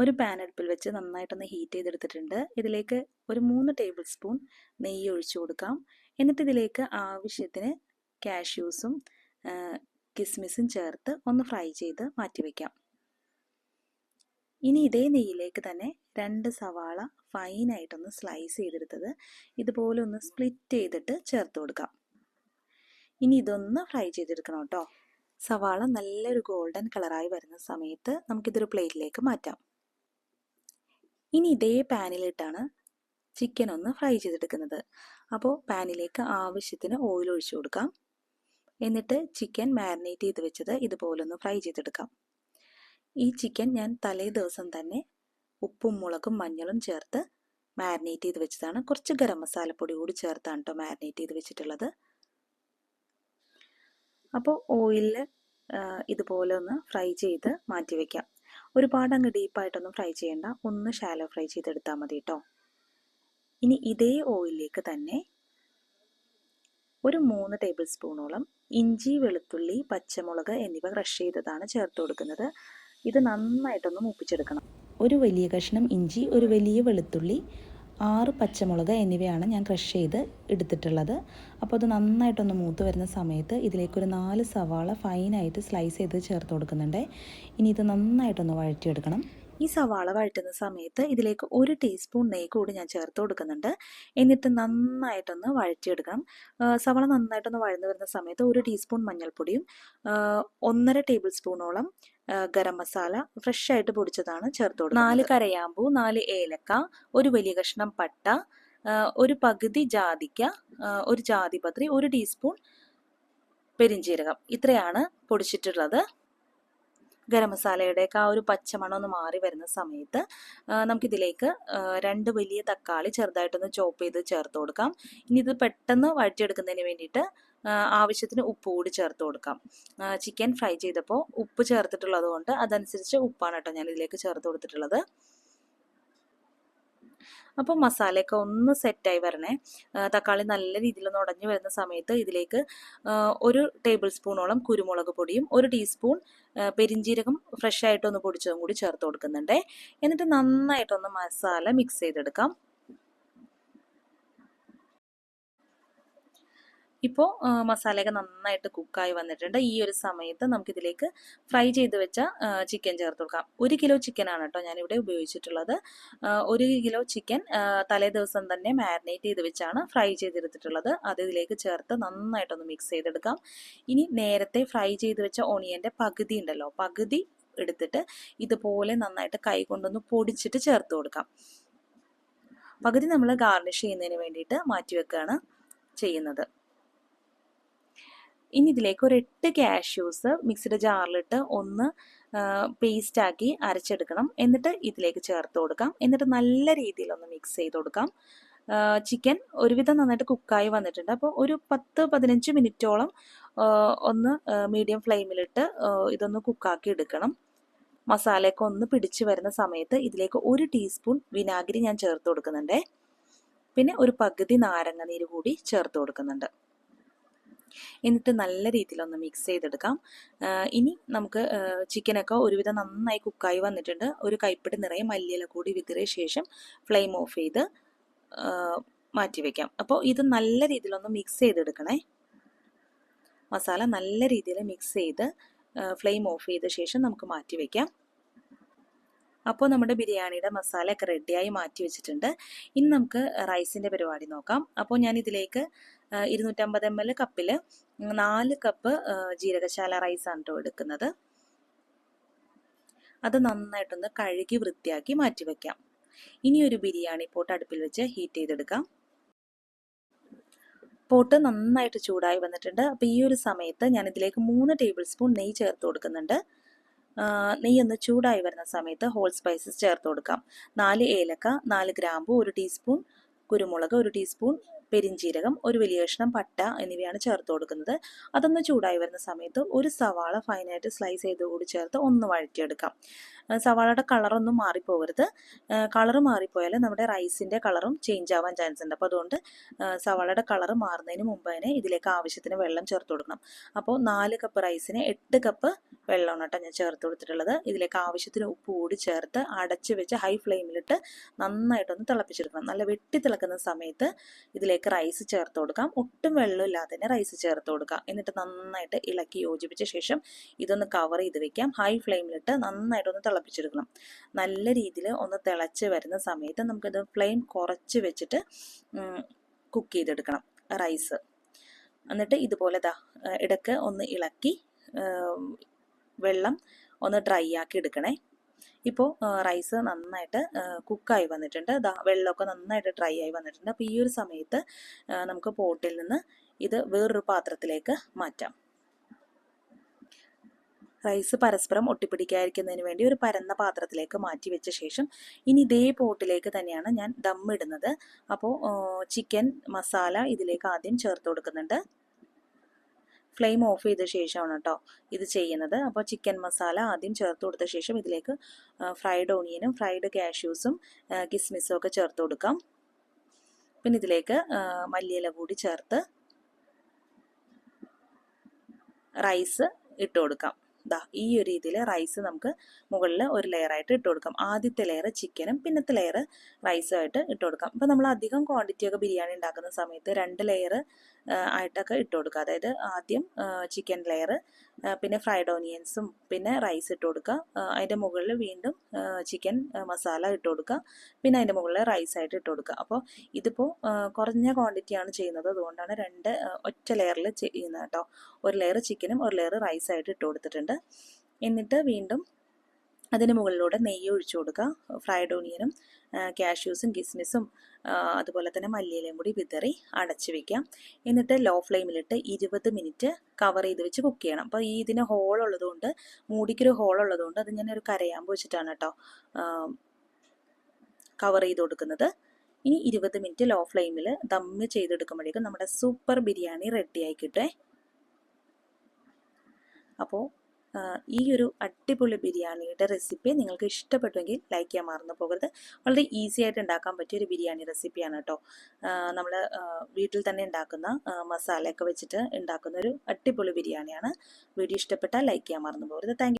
ഒരു പാൻ അടുപ്പിൽ വെച്ച് നന്നായിട്ടൊന്ന് ഹീറ്റ് ചെയ്തെടുത്തിട്ടുണ്ട്. ഇതിലേക്ക് ഒരു 3 ടേബിൾ സ്പൂൺ നെയ്യ് ഒഴിച്ചു കൊടുക്കാം. എന്നിട്ട് ഇതിലേക്ക് ആവശ്യത്തിന് കാഷ്യൂസും കിസ്മിസും ചേർത്ത് ഒന്ന് ഫ്രൈ ചെയ്ത് മാറ്റി വയ്ക്കാം. ഇനി ഇതേ നെയ്യിലേക്ക് തന്നെ 2 സവാള ഫൈനായിട്ടൊന്ന് സ്ലൈസ് ചെയ്തെടുത്തത് ഇതുപോലെ ഒന്ന് സ്പ്ലിറ്റ് ചെയ്തിട്ട് ചേർത്ത് കൊടുക്കാം. ഇനി ഇതൊന്ന് ഫ്രൈ ചെയ്തെടുക്കണം കേട്ടോ. സവാള നല്ലൊരു ഗോൾഡൻ കളറായി വരുന്ന സമയത്ത് നമുക്കിതൊരു പ്ലേറ്റിലേക്ക് മാറ്റാം. ഇനി ഇതേ പാനിലിട്ടാണ് ചിക്കൻ ഒന്ന് ഫ്രൈ ചെയ്തെടുക്കുന്നത്. അപ്പോൾ പാനിലേക്ക് ആവശ്യത്തിന് ഓയിൽ ഒഴിച്ചു കൊടുക്കാം. എന്നിട്ട് ചിക്കൻ മാരിനേറ്റ് ചെയ്ത് വെച്ചത് ഇതുപോലെ ഒന്ന് ഫ്രൈ ചെയ്തെടുക്കാം. ഈ ചിക്കൻ ഞാൻ തലേ ദിവസം തന്നെ ഉപ്പും മുളകും മഞ്ഞളും ചേർത്ത് മാരിനേറ്റ് ചെയ്ത് വെച്ചതാണ്. കുറച്ച് ഗരം മസാലപ്പൊടി കൂടി ചേർത്താണ് കേട്ടോ മാരിനേറ്റ് ചെയ്ത് വെച്ചിട്ടുള്ളത്. അപ്പോൾ ഓയിലിൽ ഇതുപോലെ ഒന്ന് ഫ്രൈ ചെയ്ത് മാറ്റി വയ്ക്കാം. ഒരുപാട് അങ്ങ് ഡീപ്പായിട്ടൊന്നും ഫ്രൈ ചെയ്യണ്ട, ഒന്ന് ഷാലോ ഫ്രൈ ചെയ്തെടുത്താൽ മതി കേട്ടോ. ഇനി ഇതേ ഓയിലിലേക്ക് തന്നെ ഒരു 3 ടേബിൾ സ്പൂണോളം ഇഞ്ചി, വെളുത്തുള്ളി, പച്ചമുളക് എന്നിവ ക്രഷ് ചെയ്തതാണ് ചേർത്ത് കൊടുക്കുന്നത്. ഇത് നന്നായിട്ടൊന്ന് മൂപ്പിച്ചെടുക്കണം. ഒരു വലിയ കഷ്ണം ഇഞ്ചി, ഒരു വലിയ വെളുത്തുള്ളി, 6 പച്ചമുളക് എന്നിവയാണ് ഞാൻ ക്രഷ് ചെയ്ത് എടുത്തിട്ടുള്ളത്. അപ്പോൾ അത് നന്നായിട്ടൊന്ന് മൂത്ത് വരുന്ന സമയത്ത് ഇതിലേക്കൊരു 4 സവാള ഫൈനായിട്ട് സ്ലൈസ് ചെയ്ത് ചേർത്ത് കൊടുക്കുന്നുണ്ട്. ഇനി ഇത് നന്നായിട്ടൊന്ന് വഴറ്റിയെടുക്കണം. ഈ സവാള വഴറ്റുന്ന സമയത്ത് ഇതിലേക്ക് 1 ടീസ്പൂൺ നെയ്യ് കൂടി ഞാൻ ചേർത്ത് കൊടുക്കുന്നുണ്ട്. എന്നിട്ട് നന്നായിട്ടൊന്ന് വഴറ്റിയെടുക്കണം. സവാള നന്നായിട്ടൊന്ന് വഴന്നു വരുന്ന സമയത്ത് 1 ടീസ്പൂൺ മഞ്ഞൾപ്പൊടിയും 1.5 ടേബിൾ സ്പൂണോളം ഗരം മസാല ഫ്രഷ് ആയിട്ട് പൊടിച്ചതാണ് ചേർത്ത് കൊടുക്കുന്നത്. 4 കരയാമ്പൂ, 4 ഏലക്ക, ഒരു വലിയ കഷ്ണം പട്ട, ഒരു പകുതി ജാതിക്ക, ഒരു ജാതിപത്രി, 1 ടീസ്പൂൺ പെരിഞ്ജീരകം, ഇത്രയാണ് പൊടിച്ചിട്ടുള്ളത്. ഗരം മസാലയുടെയൊക്കെ ആ ഒരു പച്ചമണം ഒന്ന് മാറി വരുന്ന സമയത്ത് നമുക്കിതിലേക്ക് 2 വലിയ തക്കാളി ചെറുതായിട്ടൊന്ന് ചോപ്പ് ചെയ്ത് ചേർത്ത് കൊടുക്കാം. ഇനി ഇത് പെട്ടെന്ന് വഴറ്റിയെടുക്കുന്നതിന് വേണ്ടിയിട്ട് ആവശ്യത്തിന് ഉപ്പ് കൂടി ചേർത്ത് കൊടുക്കാം. ചിക്കൻ ഫ്രൈ ചെയ്തപ്പോൾ ഉപ്പ് ചേർത്തിട്ടുള്ളത് കൊണ്ട് അതനുസരിച്ച് ഉപ്പാണ് കേട്ടോ ഞാൻ ഇതിലേക്ക് ചേർത്ത് കൊടുത്തിട്ടുള്ളത്. അപ്പോൾ മസാലയൊക്കെ ഒന്ന് സെറ്റായി വരണേ. തക്കാളി നല്ല രീതിയിലൊന്ന് ഉടഞ്ഞു വരുന്ന സമയത്ത് ഇതിലേക്ക് 1 ടേബിൾ സ്പൂണോളം കുരുമുളക് പൊടിയും 1 ടീസ്പൂൺ പെരിഞ്ജീരകം ഫ്രഷ് ആയിട്ടൊന്ന് പൊടിച്ചതും കൂടി ചേർത്ത് കൊടുക്കുന്നുണ്ട്. എന്നിട്ട് നന്നായിട്ടൊന്ന് മസാല മിക്സ് ചെയ്തെടുക്കാം. ഇപ്പോൾ മസാലയൊക്കെ നന്നായിട്ട് കുക്കായി വന്നിട്ടുണ്ട്. ഈ ഒരു സമയത്ത് നമുക്കിതിലേക്ക് ഫ്രൈ ചെയ്ത് വെച്ച ചിക്കൻ ചേർത്ത് കൊടുക്കാം. 1 കിലോ ചിക്കനാണ് കേട്ടോ ഞാനിവിടെ ഉപയോഗിച്ചിട്ടുള്ളത്. 1 കിലോ ചിക്കൻ തലേ ദിവസം തന്നെ മാരിനേറ്റ് ചെയ്ത് വെച്ചാണ് ഫ്രൈ ചെയ്തെടുത്തിട്ടുള്ളത്. അത് ഇതിലേക്ക് ചേർത്ത് നന്നായിട്ടൊന്ന് മിക്സ് ചെയ്തെടുക്കാം. ഇനി നേരത്തെ ഫ്രൈ ചെയ്ത് വെച്ച ഓണിയൻ്റെ പകുതി ഉണ്ടല്ലോ, പകുതി എടുത്തിട്ട് ഇതുപോലെ നന്നായിട്ട് കൈ കൊണ്ടൊന്ന് പൊടിച്ചിട്ട് ചേർത്ത് കൊടുക്കാം. പകുതി നമ്മൾ ഗാർണിഷ് ചെയ്യുന്നതിന് വേണ്ടിയിട്ട് മാറ്റി വെക്കുകയാണ് ചെയ്യുന്നത്. ഇനി ഇതിലേക്ക് ഒരു 8 കാഷ്യൂസ് മിക്സിയുടെ ജാറിലിട്ട് ഒന്ന് പേസ്റ്റാക്കി അരച്ചെടുക്കണം. എന്നിട്ട് ഇതിലേക്ക് ചേർത്ത് കൊടുക്കാം. എന്നിട്ട് നല്ല രീതിയിലൊന്ന് മിക്സ് ചെയ്ത് കൊടുക്കാം. ചിക്കൻ ഒരുവിധം നന്നായിട്ട് കുക്കായി വന്നിട്ടുണ്ട്. അപ്പോൾ ഒരു 10-15 മിനിറ്റോളം ഒന്ന് മീഡിയം ഫ്ലെയിമിലിട്ട് ഇതൊന്ന് കുക്കാക്കി എടുക്കണം. മസാലയൊക്കെ ഒന്ന് പിടിച്ച് വരുന്ന സമയത്ത് ഇതിലേക്ക് 1 ടീസ്പൂൺ വിനാഗിരി ഞാൻ ചേർത്ത് കൊടുക്കുന്നുണ്ട്. പിന്നെ ഒരു പകുതി നാരങ്ങ നീര് കൂടി ചേർത്ത് കൊടുക്കുന്നുണ്ട്. എന്നിട്ട് നല്ല രീതിയിലൊന്ന് മിക്സ് ചെയ്തെടുക്കാം. ഇനി നമുക്ക് ചിക്കനൊക്കെ ഒരുവിധം നന്നായി കുക്കായി വന്നിട്ടുണ്ട്. ഒരു കൈപ്പിടി നിറയെ മല്ലിയില കൂടി വിതറിയ ശേഷം ഫ്ലെയിം ഓഫ് ചെയ്ത് മാറ്റി വയ്ക്കാം. അപ്പോൾ ഇത് നല്ല രീതിയിലൊന്ന് മിക്സ് ചെയ്തെടുക്കണേ. മസാല നല്ല രീതിയിൽ മിക്സ് ചെയ്ത് ഫ്ലെയിം ഓഫ് ചെയ്ത ശേഷം നമുക്ക് മാറ്റി വയ്ക്കാം. അപ്പോൾ നമ്മുടെ ബിരിയാണിയുടെ മസാലയൊക്കെ റെഡിയായി മാറ്റി വെച്ചിട്ടുണ്ട്. ഇനി നമുക്ക് റൈസിൻ്റെ പരിപാടി നോക്കാം. അപ്പോൾ ഞാൻ ഇതിലേക്ക് 250 ml കപ്പിൽ 4 കപ്പ് ജീരകശാല റൈസാണ് കേട്ടോ എടുക്കുന്നത്. അത് നന്നായിട്ടൊന്ന് കഴുകി വൃത്തിയാക്കി മാറ്റി വയ്ക്കാം. ഇനി ഒരു ബിരിയാണി പോട്ട് അടുപ്പിൽ വെച്ച് ഹീറ്റ് ചെയ്തെടുക്കാം. പോട്ട് നന്നായിട്ട് ചൂടായി വന്നിട്ടുണ്ട്. അപ്പോൾ ഈ ഒരു സമയത്ത് ഞാൻ ഇതിലേക്ക് 3 ടേബിൾ സ്പൂൺ നെയ്യ് ചേർത്ത് കൊടുക്കുന്നുണ്ട്. നെയ്യ് ഒന്ന് ചൂടായി വരുന്ന സമയത്ത് ഹോൾ സ്പൈസസ് ചേർത്ത് കൊടുക്കാം. 4 ഏലക്ക, 4 ഗ്രാമ്പു, 1 ടീസ്പൂൺ കുരുമുളക്, 1 ടീസ്പൂൺ പെരിഞ്ജീരകം, 1 വലിയ കഷ്ണം പട്ട എന്നിവയാണ് ചേർത്ത് കൊടുക്കുന്നത്. അതൊന്ന് ചൂടായി വരുന്ന സമയത്ത് 1 സവാള ഫൈനായിട്ട് സ്ലൈസ് ചെയ്ത് കൂടി ചേർത്ത് ഒന്ന് വഴറ്റിയെടുക്കാം. സവാളയുടെ കളറൊന്നും മാറിപ്പോകരുത്. കളറ് മാറിപ്പോയാൽ നമ്മുടെ റൈസിൻ്റെ കളറും ചേഞ്ച് ആവാൻ ചാൻസ് ഉണ്ട്. അപ്പോൾ അതുകൊണ്ട് സവാളയുടെ കളറ് മാറുന്നതിന് മുമ്പ് തന്നെ ഇതിലേക്ക് ആവശ്യത്തിന് വെള്ളം ചേർത്ത് കൊടുക്കണം. അപ്പോൾ 4 കപ്പ് റൈസിന് 8 കപ്പ് വെള്ളമാണ് കേട്ടോ ഞാൻ ചേർത്ത് കൊടുത്തിട്ടുള്ളത്. ഇതിലേക്ക് ആവശ്യത്തിന് ഉപ്പ് കൂടി ചേർത്ത് അടച്ച് വെച്ച് ഹൈ ഫ്ലെയിമിലിട്ട് നന്നായിട്ടൊന്ന് തിളപ്പിച്ചെടുക്കണം. നല്ല വെട്ടി തിളക്കുന്ന സമയത്ത് ഇതിലേക്ക് റൈസ് ചേർത്ത് കൊടുക്കാം. ഒട്ടും വെള്ളമില്ലാതെ തന്നെ റൈസ് ചേർത്ത് കൊടുക്കാം. എന്നിട്ട് നന്നായിട്ട് ഇളക്കി യോജിപ്പിച്ച ശേഷം ഇതൊന്ന് കവർ ചെയ്ത് വെക്കാം. ഹൈ ഫ്ലെയിമിലിട്ട് നന്നായിട്ടൊന്ന് തിളപ്പിച്ചെടുക്കണം. നല്ല രീതിയിൽ ഒന്ന് തിളച്ച് വരുന്ന സമയത്ത് നമുക്കിത് ഫ്ലെയിം കുറച്ച് വെച്ചിട്ട് കുക്ക് ചെയ്തെടുക്കണം റൈസ്. എന്നിട്ട് ഇതുപോലെ ഇടയ്ക്ക് ഒന്ന് ഇളക്കി വെള്ളം ഒന്ന് ഡ്രൈ ആക്കി എടുക്കണേ. ഇപ്പോൾ റൈസ് നന്നായിട്ട് കുക്കായി വന്നിട്ടുണ്ട്. വെള്ളമൊക്കെ നന്നായിട്ട് ഡ്രൈ ആയി വന്നിട്ടുണ്ട്. അപ്പോൾ ഈ ഒരു സമയത്ത് നമുക്ക് പോട്ടിൽ നിന്ന് ഇത് വേറൊരു പാത്രത്തിലേക്ക് മാറ്റാം. റൈസ് പരസ്പരം ഒട്ടിപ്പിടിക്കാതിരിക്കുന്നതിന് വേണ്ടി ഒരു പരന്ന പാത്രത്തിലേക്ക് മാറ്റി വെച്ച ശേഷം ഇനി ഇതേ പോട്ടിലേക്ക് തന്നെയാണ് ഞാൻ ദം ഇടുന്നത്. അപ്പോൾ ചിക്കൻ മസാല ഇതിലേക്ക് ആദ്യം ചേർത്ത് കൊടുക്കുന്നുണ്ട്. ഫ്ലെയിം ഓഫ് ചെയ്ത ശേഷമാണ് കേട്ടോ ഇത് ചെയ്യുന്നത്. അപ്പോൾ ചിക്കൻ മസാല ആദ്യം ചേർത്ത് കൊടുത്ത ശേഷം ഇതിലേക്ക് ഫ്രൈഡ് ഓണിയനും ഫ്രൈഡ് കാഷ്യൂസും കിസ്മിസും ഒക്കെ ചേർത്ത് കൊടുക്കാം. പിന്നെ ഇതിലേക്ക് മല്ലിയില കൂടി ചേർത്ത് റൈസ് ഇട്ട് കൊടുക്കാം. ഈ ഒരു രീതിയിൽ റൈസ് നമുക്ക് മുകളിൽ ഒരു ലെയറായിട്ട് ഇട്ട് കൊടുക്കാം. ആദ്യത്തെ ലെയർ ചിക്കനും പിന്നത്തെ ലെയർ റൈസുമായിട്ട് ഇട്ട് കൊടുക്കാം. അപ്പോൾ നമ്മൾ അധികം ക്വാണ്ടിറ്റിയൊക്കെ ബിരിയാണി ഉണ്ടാക്കുന്ന സമയത്ത് 2 ലെയർ ആയിട്ടൊക്കെ ഇട്ട് കൊടുക്കുക. അതായത് ആദ്യം ചിക്കൻ ലെയർ, പിന്നെ ഫ്രൈഡ് ഓണിയൻസും പിന്നെ റൈസ് ഇട്ട് കൊടുക്കുക. അതിൻ്റെ മുകളിൽ വീണ്ടും ചിക്കൻ മസാല ഇട്ട് കൊടുക്കുക. പിന്നെ അതിൻ്റെ മുകളിൽ റൈസായിട്ട് ഇട്ട് കൊടുക്കുക. അപ്പോൾ ഇതിപ്പോൾ കുറഞ്ഞ ക്വാണ്ടിറ്റിയാണ് ചെയ്യുന്നത്. അതുകൊണ്ടാണ് 2 ഒറ്റ ലെയറിൽ ചെയ്യുന്നത് കേട്ടോ. ഒരു ലെയർ ചിക്കനും ഒരു ലെയർ റൈസായിട്ട് ഇട്ട് കൊടുത്തിട്ടുണ്ട്. എന്നിട്ട് വീണ്ടും അതിന് മുകളിലൂടെ നെയ്യ് ഒഴിച്ചു കൊടുക്കുക. ഫ്രൈഡ് ഓണിയനും കാഷ്യൂസും കിസ്മിസും അതുപോലെ തന്നെ മല്ലിയിലയും കൂടി വിതറി അടച്ചു വയ്ക്കാം. എന്നിട്ട് ലോ ഫ്ലെയിമിലിട്ട് 20 മിനിറ്റ് കവർ ചെയ്ത് വെച്ച് കുക്ക് ചെയ്യണം. അപ്പോൾ ഇതിന് ഹോൾ ഉള്ളതുകൊണ്ട്, മൂടിക്കൊരു ഹോൾ ഉള്ളതുകൊണ്ട് അത് ഞാൻ ഒരു കരയാമ്പ് വെച്ചിട്ടാണ് കേട്ടോ കവർ ചെയ്ത് കൊടുക്കുന്നത്. ഇനി 20 മിനിറ്റ് ലോ ഫ്ലെയിമിൽ ദമ്മ് ചെയ്തെടുക്കുമ്പോഴേക്കും നമ്മുടെ സൂപ്പർ ബിരിയാണി റെഡി ആയി കിട്ടേ. അപ്പോൾ ഈ ഒരു അടിപൊളി ബിരിയാണിയുടെ റെസിപ്പി നിങ്ങൾക്ക് ഇഷ്ടപ്പെട്ടുവെങ്കിൽ ലൈക്ക് ചെയ്യാൻ മറന്നു പോകരുത്. വളരെ ഈസി ആയിട്ട് ഉണ്ടാക്കാൻ പറ്റിയ ഒരു ബിരിയാണി റെസിപ്പിയാണ് കേട്ടോ. നമ്മൾ വീട്ടിൽ തന്നെ ഉണ്ടാക്കുന്ന മസാലയൊക്കെ വെച്ചിട്ട് ഉണ്ടാക്കുന്ന ഒരു അടിപൊളി ബിരിയാണിയാണ്. വീഡിയോ ഇഷ്ടപ്പെട്ടാൽ ലൈക്ക് ചെയ്യാൻ മറന്നു പോകരുത്. താങ്ക്